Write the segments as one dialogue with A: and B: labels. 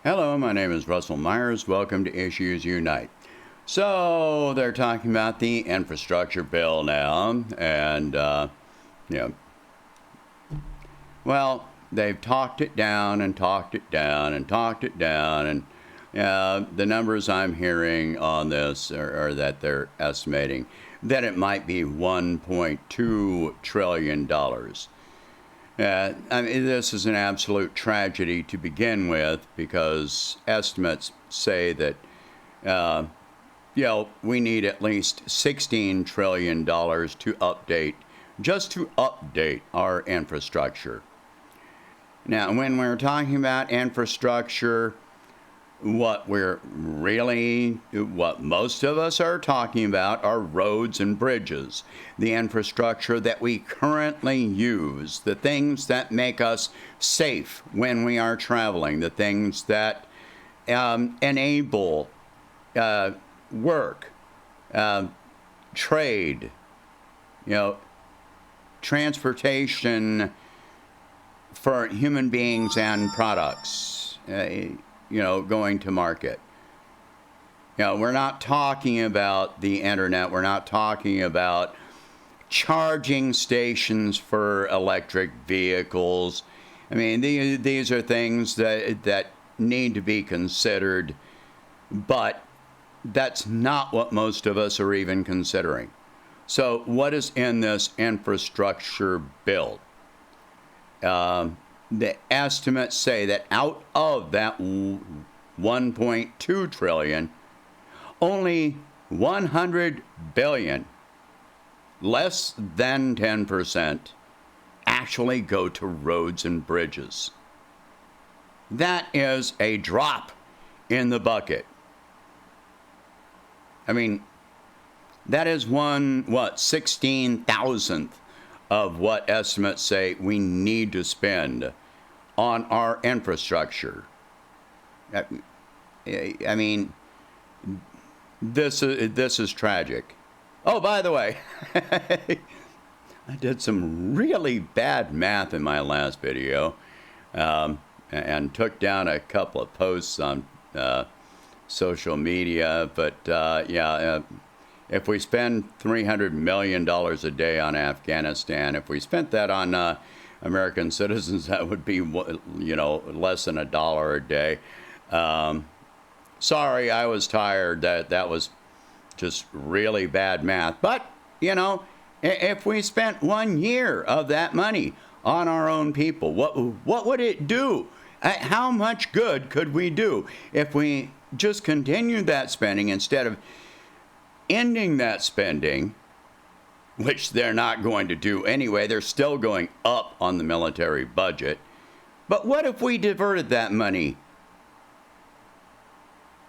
A: Hello, my name is Russell Myers. Welcome to Issues Unite. So they're talking about the infrastructure bill now, and well, they've talked it down and talked it down and talked it down, and the numbers I'm hearing on this are that they're estimating that it might be $1.2 trillion. I mean, this is an absolute tragedy to begin with, because estimates say that, we need at least $16 trillion just to update our infrastructure. Now, when we're talking about infrastructure, what most of us are talking about are roads and bridges, the infrastructure that we currently use, the things that make us safe when we are traveling, the things that enable work, trade, transportation for human beings and products, going to market. We're not talking about the internet. We're not talking about charging stations for electric vehicles. I mean, these are things that need to be considered, but that's not what most of us are even considering. So what is in this infrastructure bill? The estimates say that out of that 1.2 trillion, only 100 billion, less than 10%, actually go to roads and bridges. That is a drop in the bucket. I mean, that is 16,000th of what estimates say we need to spend on our infrastructure. I mean, this is tragic. Oh, by the way, I did some really bad math in my last video, and took down a couple of posts on social media, but if we spend $300 million a day on Afghanistan, if we spent that on American citizens, that would be, less than $1 a day. Sorry, I was tired. That was just really bad math. But, if we spent 1 year of that money on our own people, what would it do? How much good could we do if we just continued that spending instead of ending that spending, which they're not going to do anyway? They're still going up on the military budget. But what if we diverted that money,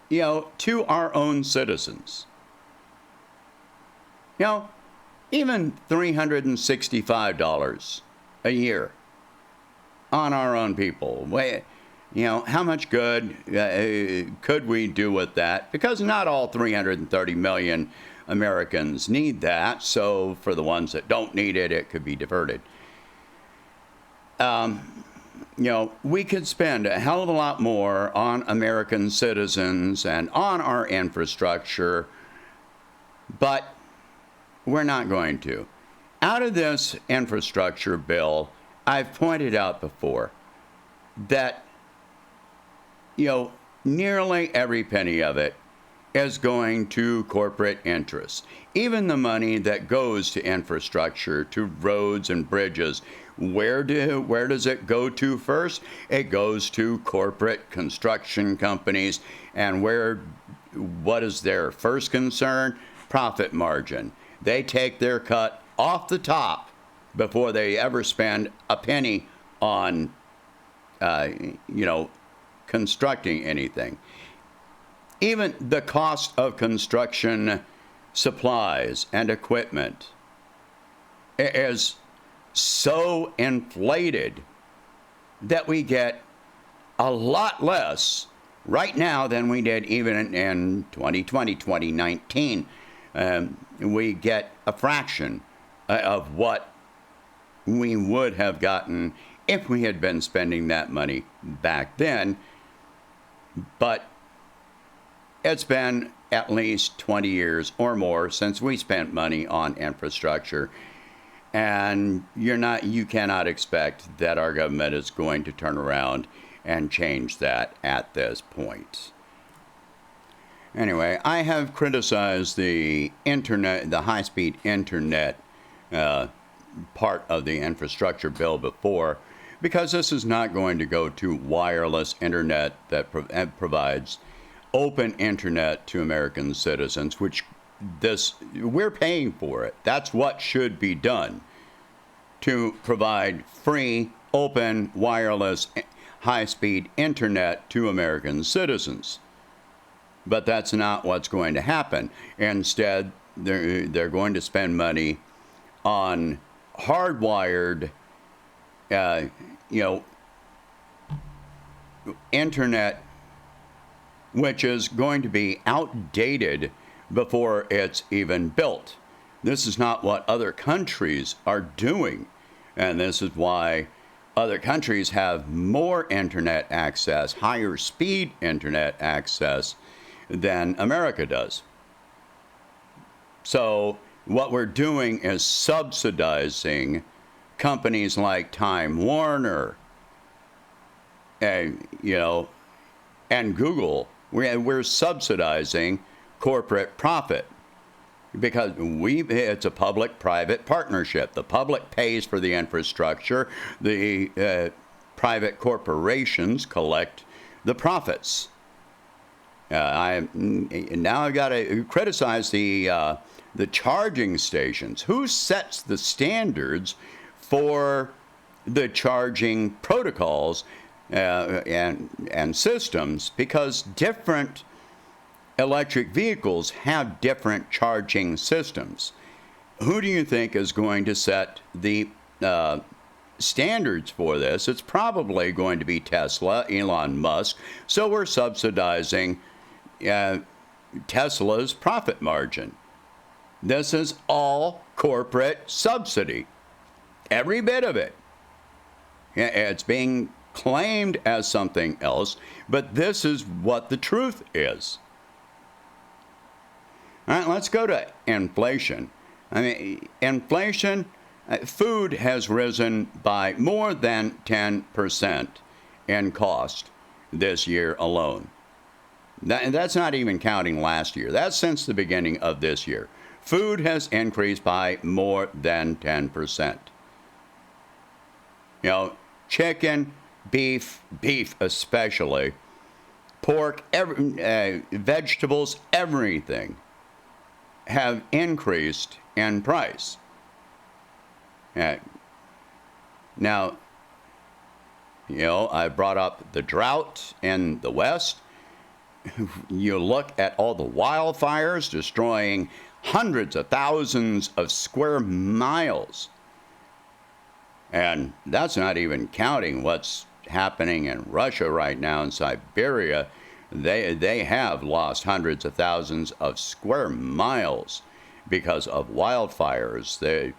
A: to our own citizens? Even $365 a year on our own people. How much good could we do with that? Because not all 330 million Americans need that. So for the ones that don't need it, it could be diverted. We could spend a hell of a lot more on American citizens and on our infrastructure, but we're not going to. Out of this infrastructure bill, I've pointed out before that nearly every penny of it is going to corporate interests. Even the money that goes to infrastructure, to roads and bridges, where does it go to first? It goes to corporate construction companies. And what is their first concern? Profit margin. They take their cut off the top before they ever spend a penny on, constructing anything. Even the cost of construction supplies and equipment is so inflated that we get a lot less right now than we did even in 2020, 2019. We get a fraction of what we would have gotten if we had been spending that money back then. But it's been at least 20 years or more since we spent money on infrastructure. And you cannot expect that our government is going to turn around and change that at this point. Anyway, I have criticized the internet, the high-speed internet part of the infrastructure bill before, because this is not going to go to wireless internet that provides open internet to American citizens, which we're paying for it. That's what should be done, to provide free, open, wireless, high-speed internet to American citizens. But that's not what's going to happen. Instead, they're going to spend money on hardwired, internet, which is going to be outdated before it's even built. This is not what other countries are doing. And this is why other countries have more internet access, higher speed internet access than America does. So what we're doing is subsidizing companies like Time Warner and Google. We're subsidizing corporate profit because it's a public-private partnership. The public pays for the infrastructure. The private corporations collect the profits. Now I've got to criticize the charging stations. Who sets the standards for the charging protocols and systems? Because different electric vehicles have different charging systems. Who do you think is going to set the standards for this? It's probably going to be Tesla, Elon Musk. So we're subsidizing Tesla's profit margin. This is all corporate subsidy. Every bit of it. It's being claimed as something else, but this is what the truth is. All right, let's go to inflation. Inflation, food has risen by more than 10% in cost this year alone. That's not even counting last year. That's since the beginning of this year. Food has increased by more than 10%. Chicken, beef especially, pork, vegetables, everything have increased in price. Now, I brought up the drought in the West. You look at all the wildfires destroying hundreds of thousands of square miles. And that's not even counting what's happening in Russia right now in Siberia. They have lost hundreds of thousands of square miles because of wildfires. The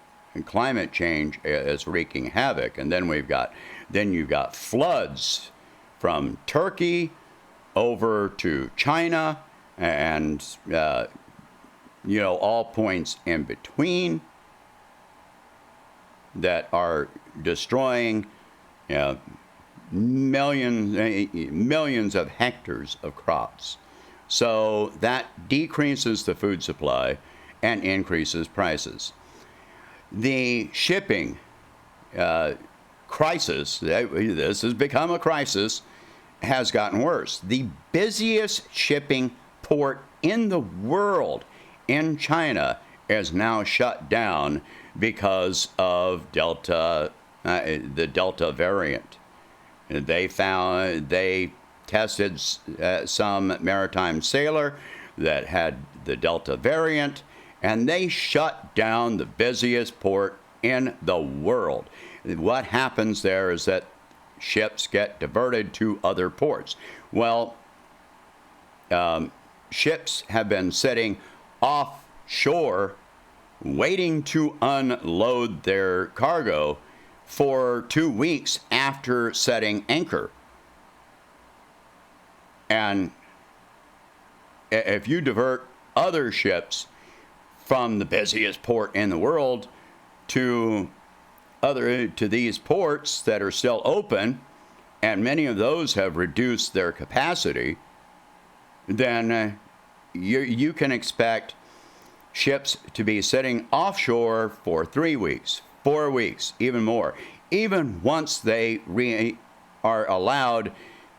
A: climate change is wreaking havoc. And then you've got floods from Turkey over to China and all points in between that are destroying millions of hectares of crops. So that decreases the food supply and increases prices. The shipping crisis, this has become a crisis, has gotten worse. The busiest shipping port in the world in China is now shut down because of the Delta variant. They tested some maritime sailor that had the Delta variant, and they shut down the busiest port in the world. What happens there is that ships get diverted to other ports. Well, ships have been sitting offshore waiting to unload their cargo for 2 weeks after setting anchor. And if you divert other ships from the busiest port in the world to these ports that are still open, and many of those have reduced their capacity, then you can expect ships to be sitting offshore for 3 weeks, 4 weeks, even more. Even once they are allowed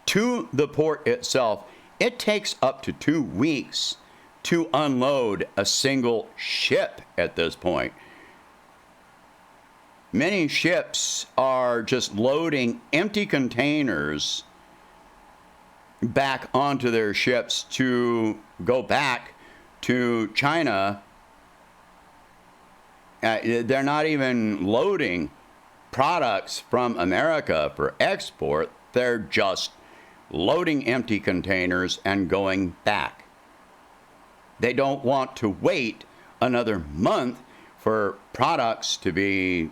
A: to the port itself, it takes up to 2 weeks to unload a single ship at this point. Many ships are just loading empty containers back onto their ships to go back to China. They're not even loading products from America for export. They're just loading empty containers and going back. They don't want to wait another month for products to be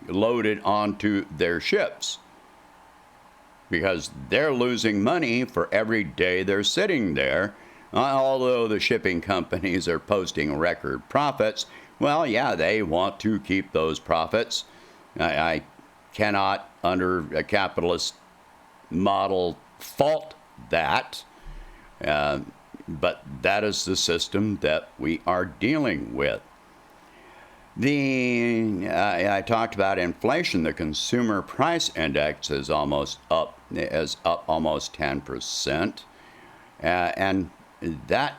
A: loaded onto their ships, because they're losing money for every day they're sitting there. Although the shipping companies are posting record profits, well, yeah, they want to keep those profits. I cannot, under a capitalist model, fault that. But that is the system that we are dealing with. I talked about inflation. The consumer price index is up almost 10%, and that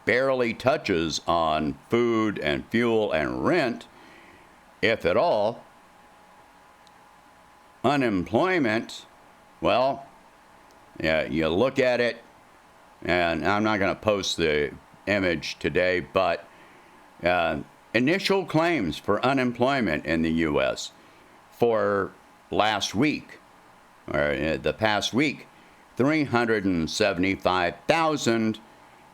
A: barely touches on food and fuel and rent, if at all. Unemployment, well, yeah, you look at it, and I'm not going to post the image today, but initial claims for unemployment in the U.S. for last week, or the past week, 375,000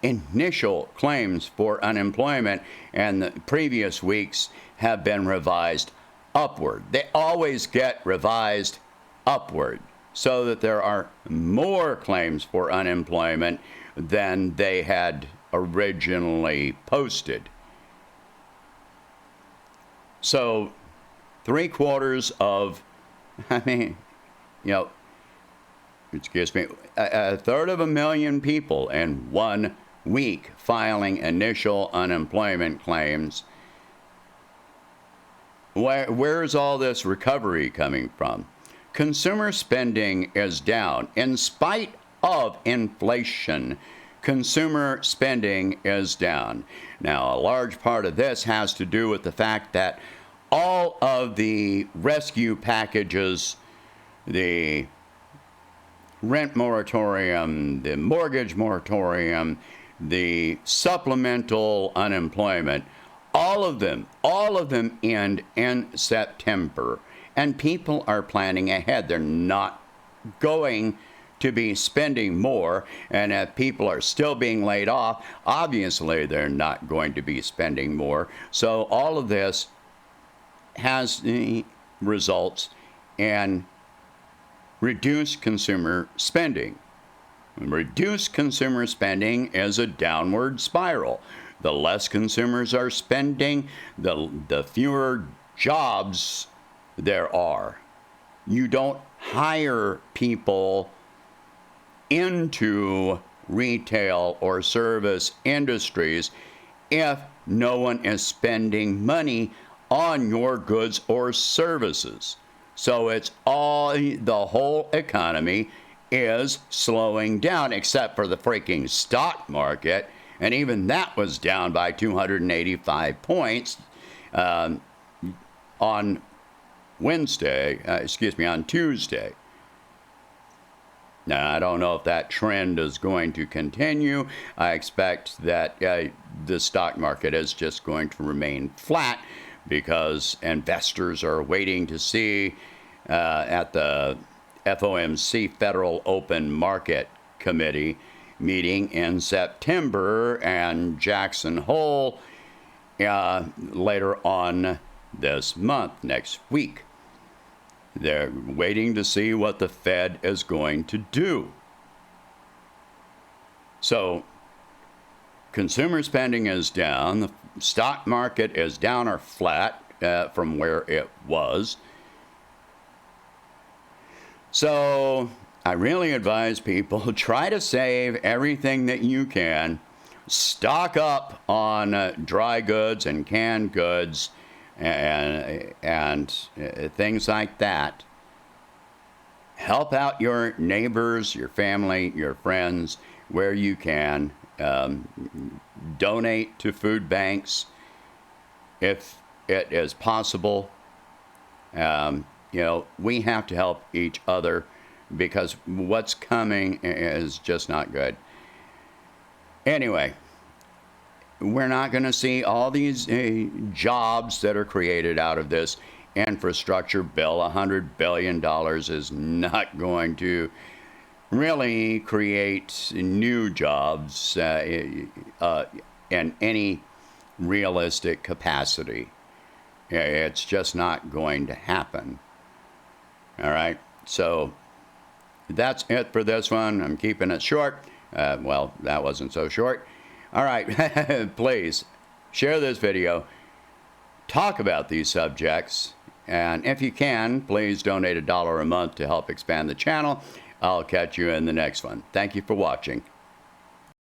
A: initial claims for unemployment, and the previous weeks have been revised upward. They always get revised upward, so that there are more claims for unemployment than they had originally posted. So, 3/4 of, a third of a million people in 1 week filing initial unemployment claims. Where's all this recovery coming from? Consumer spending is down. In spite of inflation, consumer spending is down. Now, a large part of this has to do with the fact that all of the rescue packages, the rent moratorium, the mortgage moratorium, the supplemental unemployment, all of them end in September. And people are planning ahead. They're not going to be spending more. And if people are still being laid off, obviously they're not going to be spending more. So all of this has results in reduced consumer spending. Reduced consumer spending is a downward spiral. The less consumers are spending, the fewer jobs there are. You don't hire people into retail or service industries if no one is spending money on your goods or services. So it's the whole economy is slowing down, except for the freaking stock market, and even that was down by 285 points on Tuesday. Now, I don't know if that trend is going to continue. I expect that the stock market is just going to remain flat, because investors are waiting to see at the FOMC Federal Open Market Committee meeting in September and Jackson Hole later on this month, next week. They're waiting to see what the Fed is going to do. So consumer spending is down. The stock market is down or flat from where it was. So I really advise people try to save everything that you can. Stock up on dry goods and canned goods and things like that. Help out your neighbors, your family, your friends where you can. Donate to food banks if it is possible. You know, we have to help each other because what's coming is just not good. Anyway, we're not going to see all these jobs that are created out of this infrastructure bill. $100 billion is not going to really create new jobs in any realistic capacity. It's just not going to happen. All right, so that's it for this one. I'm keeping it short. Well, that wasn't so short. All right, please share this video. Talk about these subjects. And if you can, please donate $1 a month to help expand the channel. I'll catch you in the next one. Thank you for watching.